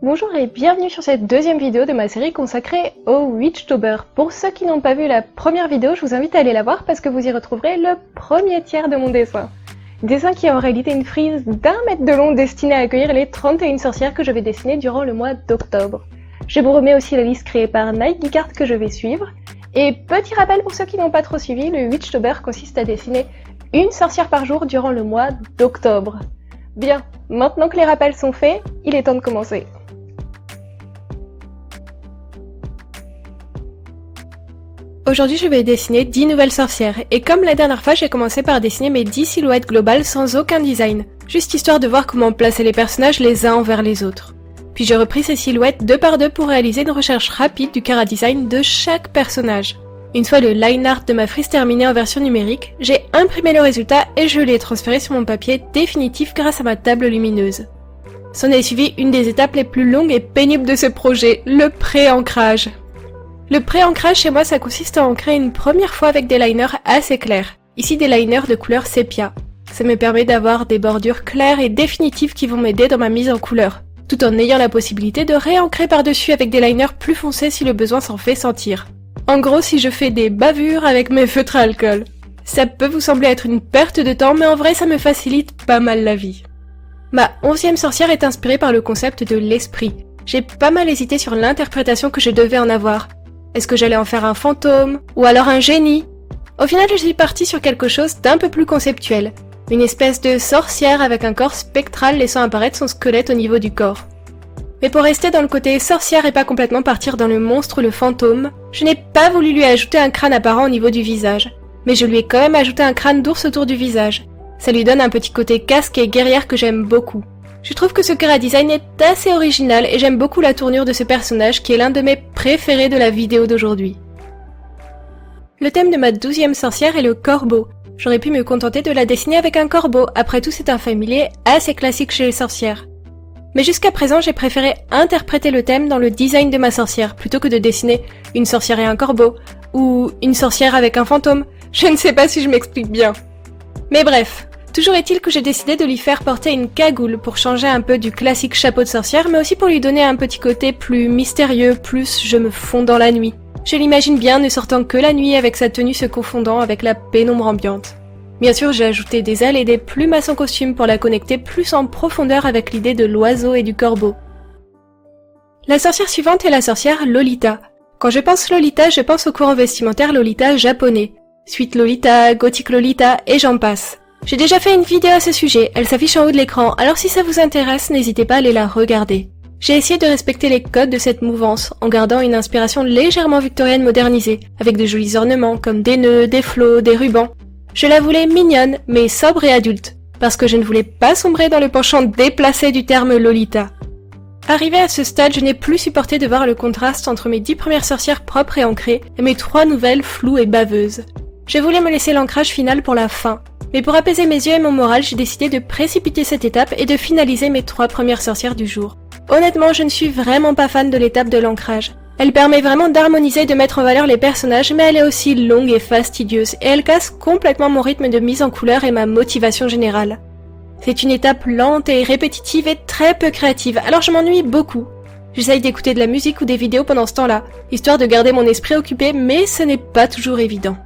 Bonjour et bienvenue sur cette deuxième vidéo de ma série consacrée au Witchtober. Pour ceux qui n'ont pas vu la première vidéo, je vous invite à aller la voir parce que vous y retrouverez le premier tiers de mon dessin. Dessin qui est en réalité une frise d'1 mètre de long destinée à accueillir les 31 sorcières que je vais dessiner durant le mois d'octobre. Je vous remets aussi la liste créée par Nike Geekart que je vais suivre. Et petit rappel pour ceux qui n'ont pas trop suivi, le Witchtober consiste à dessiner une sorcière par jour durant le mois d'octobre. Bien, maintenant que les rappels sont faits, il est temps de commencer. Aujourd'hui, je vais dessiner 10 nouvelles sorcières, et comme la dernière fois, j'ai commencé par dessiner mes 10 silhouettes globales sans aucun design, juste histoire de voir comment placer les personnages les uns envers les autres. Puis j'ai repris ces silhouettes deux par deux pour réaliser une recherche rapide du chara-design de chaque personnage. Une fois le line art de ma frise terminé en version numérique, j'ai imprimé le résultat et je l'ai transféré sur mon papier définitif grâce à ma table lumineuse. S'en est suivi une des étapes les plus longues et pénibles de ce projet, le pré-ancrage. Le pré-ancrage chez moi, ça consiste à ancrer une première fois avec des liners assez clairs. Ici des liners de couleur sépia. Ça me permet d'avoir des bordures claires et définitives qui vont m'aider dans ma mise en couleur, tout en ayant la possibilité de réancrer par-dessus avec des liners plus foncés si le besoin s'en fait sentir. En gros, si je fais des bavures avec mes feutres à alcool. Ça peut vous sembler être une perte de temps, mais en vrai ça me facilite pas mal la vie. Ma 11e sorcière est inspirée par le concept de l'esprit. J'ai pas mal hésité sur l'interprétation que je devais en avoir. Est-ce que j'allais en faire un fantôme? Ou alors un génie? Au final, je suis partie sur quelque chose d'un peu plus conceptuel. Une espèce de sorcière avec un corps spectral laissant apparaître son squelette au niveau du corps. Mais pour rester dans le côté sorcière et pas complètement partir dans le monstre ou le fantôme, je n'ai pas voulu lui ajouter un crâne apparent au niveau du visage. Mais je lui ai quand même ajouté un crâne d'ours autour du visage. Ça lui donne un petit côté casque et guerrière que j'aime beaucoup. Je trouve que ce chara-design est assez original et j'aime beaucoup la tournure de ce personnage qui est l'un de mes préférés de la vidéo d'aujourd'hui. Le thème de ma 12e sorcière est le corbeau. J'aurais pu me contenter de la dessiner avec un corbeau, après tout c'est un familier assez classique chez les sorcières. Mais jusqu'à présent j'ai préféré interpréter le thème dans le design de ma sorcière, plutôt que de dessiner une sorcière et un corbeau, ou une sorcière avec un fantôme. Je ne sais pas si je m'explique bien. Mais bref. Toujours est-il que j'ai décidé de lui faire porter une cagoule pour changer un peu du classique chapeau de sorcière, mais aussi pour lui donner un petit côté plus mystérieux, plus je me fonds dans la nuit. Je l'imagine bien ne sortant que la nuit avec sa tenue se confondant avec la pénombre ambiante. Bien sûr, j'ai ajouté des ailes et des plumes à son costume pour la connecter plus en profondeur avec l'idée de l'oiseau et du corbeau. La sorcière suivante est la sorcière Lolita. Quand je pense Lolita, je pense au courant vestimentaire Lolita japonais. Suite Lolita, Gothic Lolita et j'en passe. J'ai déjà fait une vidéo à ce sujet, elle s'affiche en haut de l'écran, alors si ça vous intéresse, n'hésitez pas à aller la regarder. J'ai essayé de respecter les codes de cette mouvance, en gardant une inspiration légèrement victorienne modernisée, avec de jolis ornements comme des nœuds, des flots, des rubans. Je la voulais mignonne, mais sobre et adulte, parce que je ne voulais pas sombrer dans le penchant déplacé du terme Lolita. Arrivé à ce stade, je n'ai plus supporté de voir le contraste entre mes 10 premières sorcières propres et ancrées, et mes 3 nouvelles floues et baveuses. Je voulais me laisser l'ancrage final pour la fin. Mais pour apaiser mes yeux et mon moral, j'ai décidé de précipiter cette étape et de finaliser mes 3 premières sorcières du jour. Honnêtement, je ne suis vraiment pas fan de l'étape de l'ancrage. Elle permet vraiment d'harmoniser et de mettre en valeur les personnages, mais elle est aussi longue et fastidieuse, et elle casse complètement mon rythme de mise en couleur et ma motivation générale. C'est une étape lente et répétitive et très peu créative, alors je m'ennuie beaucoup. J'essaye d'écouter de la musique ou des vidéos pendant ce temps-là, histoire de garder mon esprit occupé, mais ce n'est pas toujours évident.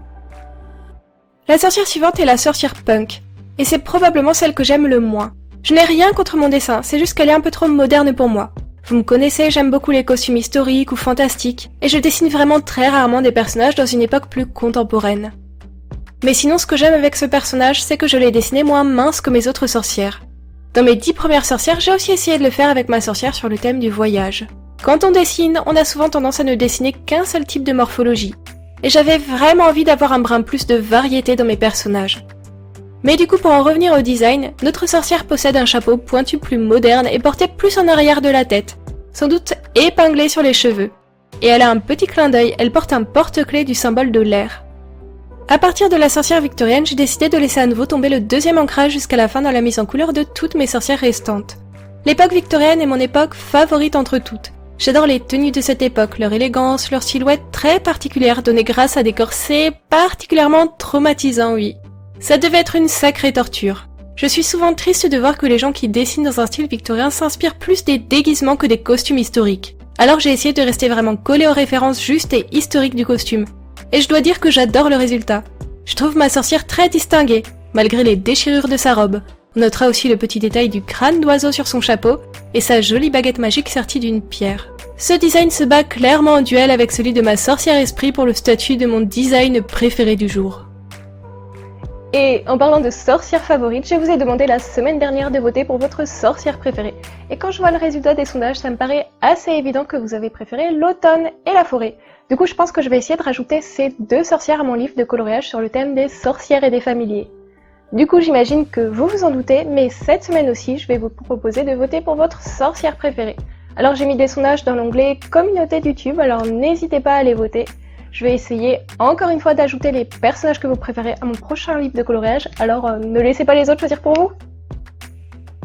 La sorcière suivante est la sorcière punk, et c'est probablement celle que j'aime le moins. Je n'ai rien contre mon dessin, c'est juste qu'elle est un peu trop moderne pour moi. Vous me connaissez, j'aime beaucoup les costumes historiques ou fantastiques, et je dessine vraiment très rarement des personnages dans une époque plus contemporaine. Mais sinon ce que j'aime avec ce personnage, c'est que je l'ai dessiné moins mince que mes autres sorcières. Dans mes 10 premières sorcières, j'ai aussi essayé de le faire avec ma sorcière sur le thème du voyage. Quand on dessine, on a souvent tendance à ne dessiner qu'un seul type de morphologie. Et j'avais vraiment envie d'avoir un brin plus de variété dans mes personnages. Mais du coup, pour en revenir au design, notre sorcière possède un chapeau pointu plus moderne et porté plus en arrière de la tête, sans doute épinglé sur les cheveux. Et elle a un petit clin d'œil, elle porte un porte-clés du symbole de l'air. À partir de la sorcière victorienne, j'ai décidé de laisser à nouveau tomber le 2e ancrage jusqu'à la fin dans la mise en couleur de toutes mes sorcières restantes. L'époque victorienne est mon époque favorite entre toutes. J'adore les tenues de cette époque, leur élégance, leur silhouette très particulière donnée grâce à des corsets particulièrement traumatisants, oui. Ça devait être une sacrée torture. Je suis souvent triste de voir que les gens qui dessinent dans un style victorien s'inspirent plus des déguisements que des costumes historiques. Alors j'ai essayé de rester vraiment collé aux références justes et historiques du costume. Et je dois dire que j'adore le résultat. Je trouve ma sorcière très distinguée, malgré les déchirures de sa robe. On notera aussi le petit détail du crâne d'oiseau sur son chapeau et sa jolie baguette magique sertie d'une pierre. Ce design se bat clairement en duel avec celui de ma sorcière esprit pour le statut de mon design préféré du jour. Et en parlant de sorcière favorite, je vous ai demandé la semaine dernière de voter pour votre sorcière préférée. Et quand je vois le résultat des sondages, ça me paraît assez évident que vous avez préféré l'automne et la forêt. Du coup, je pense que je vais essayer de rajouter ces deux sorcières à mon livre de coloriage sur le thème des sorcières et des familiers. Du coup, j'imagine que vous vous en doutez, mais cette semaine aussi, je vais vous proposer de voter pour votre sorcière préférée. Alors j'ai mis des sondages dans l'onglet communauté de YouTube, alors n'hésitez pas à aller voter. Je vais essayer encore une fois d'ajouter les personnages que vous préférez à mon prochain livre de coloriage, alors ne laissez pas les autres choisir pour vous.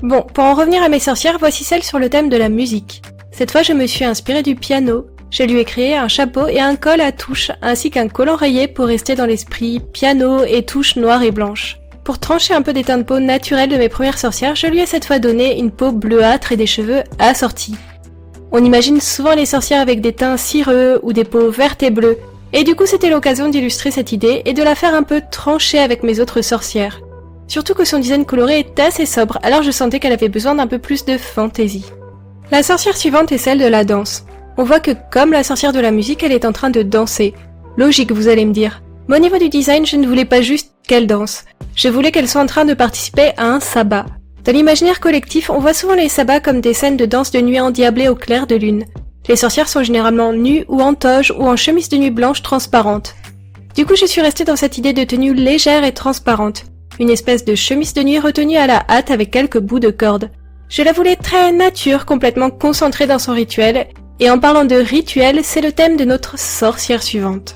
Bon, pour en revenir à mes sorcières, voici celle sur le thème de la musique. Cette fois, je me suis inspirée du piano. Je lui ai créé un chapeau et un col à touches, ainsi qu'un collant rayé pour rester dans l'esprit piano et touches noires et blanches. Pour trancher un peu des teints de peau naturels de mes premières sorcières, je lui ai cette fois donné une peau bleuâtre et des cheveux assortis. On imagine souvent les sorcières avec des teints cireux ou des peaux vertes et bleues, et du coup c'était l'occasion d'illustrer cette idée et de la faire un peu trancher avec mes autres sorcières. Surtout que son design coloré est assez sobre, alors je sentais qu'elle avait besoin d'un peu plus de fantaisie. La sorcière suivante est celle de la danse. On voit que comme la sorcière de la musique, elle est en train de danser. Logique, vous allez me dire. Mais au niveau du design, je ne voulais pas juste qu'elle danse. Je voulais qu'elle soit en train de participer à un sabbat. Dans l'imaginaire collectif, on voit souvent les sabbats comme des scènes de danse de nuit endiablées au clair de lune. Les sorcières sont généralement nues ou en toge ou en chemise de nuit blanche transparente. Du coup, je suis restée dans cette idée de tenue légère et transparente. Une espèce de chemise de nuit retenue à la hâte avec quelques bouts de corde. Je la voulais très nature, complètement concentrée dans son rituel. Et en parlant de rituel, c'est le thème de notre sorcière suivante.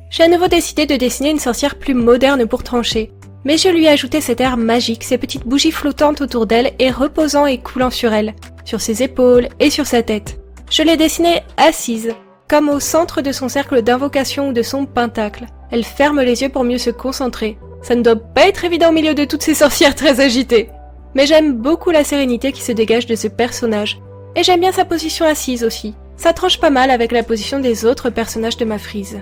J'ai à nouveau décidé de dessiner une sorcière plus moderne pour trancher. Mais je lui ai ajouté cet air magique, ces petites bougies flottantes autour d'elle et reposant et coulant sur elle, sur ses épaules et sur sa tête. Je l'ai dessinée assise, comme au centre de son cercle d'invocation ou de son pentacle. Elle ferme les yeux pour mieux se concentrer. Ça ne doit pas être évident au milieu de toutes ces sorcières très agitées. Mais j'aime beaucoup la sérénité qui se dégage de ce personnage. Et j'aime bien sa position assise aussi. Ça tranche pas mal avec la position des autres personnages de ma frise.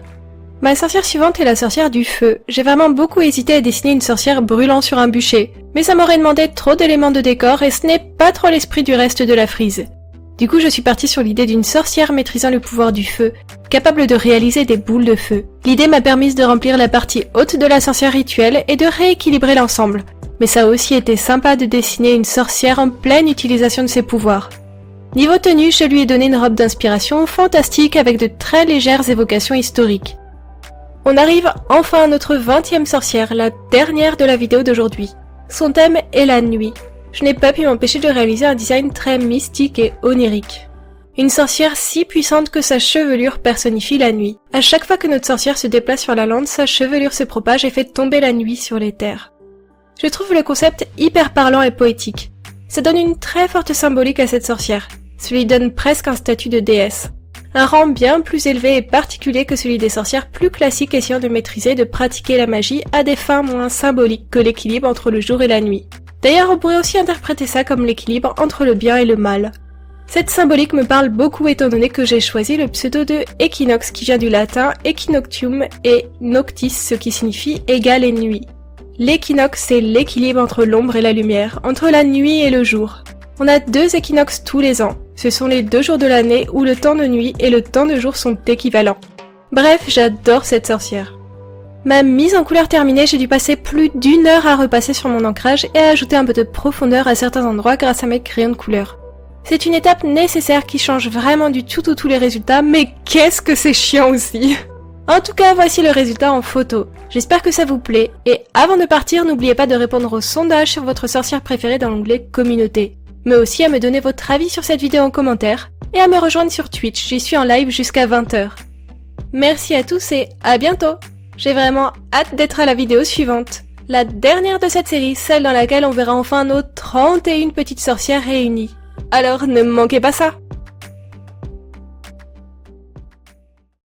Ma sorcière suivante est la sorcière du feu. J'ai vraiment beaucoup hésité à dessiner une sorcière brûlant sur un bûcher, mais ça m'aurait demandé trop d'éléments de décor et ce n'est pas trop l'esprit du reste de la frise. Du coup, je suis partie sur l'idée d'une sorcière maîtrisant le pouvoir du feu, capable de réaliser des boules de feu. L'idée m'a permise de remplir la partie haute de la sorcière rituelle et de rééquilibrer l'ensemble. Mais ça a aussi été sympa de dessiner une sorcière en pleine utilisation de ses pouvoirs. Niveau tenue, je lui ai donné une robe d'inspiration fantastique avec de très légères évocations historiques. On arrive enfin à notre 20e sorcière, la dernière de la vidéo d'aujourd'hui. Son thème est la nuit. Je n'ai pas pu m'empêcher de réaliser un design très mystique et onirique. Une sorcière si puissante que sa chevelure personnifie la nuit. À chaque fois que notre sorcière se déplace sur la lande, sa chevelure se propage et fait tomber la nuit sur les terres. Je trouve le concept hyper parlant et poétique. Ça donne une très forte symbolique à cette sorcière. Ça lui donne presque un statut de déesse. Un rang bien plus élevé et particulier que celui des sorcières plus classiques essayant de maîtriser et de pratiquer la magie à des fins moins symboliques que l'équilibre entre le jour et la nuit. D'ailleurs, on pourrait aussi interpréter ça comme l'équilibre entre le bien et le mal. Cette symbolique me parle beaucoup étant donné que j'ai choisi le pseudo de Equinox qui vient du latin Equinoctium et Noctis, ce qui signifie égal et nuit. L'équinoxe, c'est l'équilibre entre l'ombre et la lumière, entre la nuit et le jour. On a 2 équinoxes tous les ans. Ce sont les 2 jours de l'année où le temps de nuit et le temps de jour sont équivalents. Bref, j'adore cette sorcière. Ma mise en couleur terminée, j'ai dû passer plus d'1 heure à repasser sur mon ancrage et à ajouter un peu de profondeur à certains endroits grâce à mes crayons de couleur. C'est une étape nécessaire qui change vraiment du tout tous les résultats, mais qu'est-ce que c'est chiant aussi. En tout cas, voici le résultat en photo. J'espère que ça vous plaît, et avant de partir, n'oubliez pas de répondre au sondage sur votre sorcière préférée dans l'onglet communauté. Mais aussi à me donner votre avis sur cette vidéo en commentaire, et à me rejoindre sur Twitch, j'y suis en live jusqu'à 20h. Merci à tous et à bientôt. J'ai vraiment hâte d'être à la vidéo suivante. La dernière de cette série, celle dans laquelle on verra enfin nos 31 petites sorcières réunies. Alors ne manquez pas ça.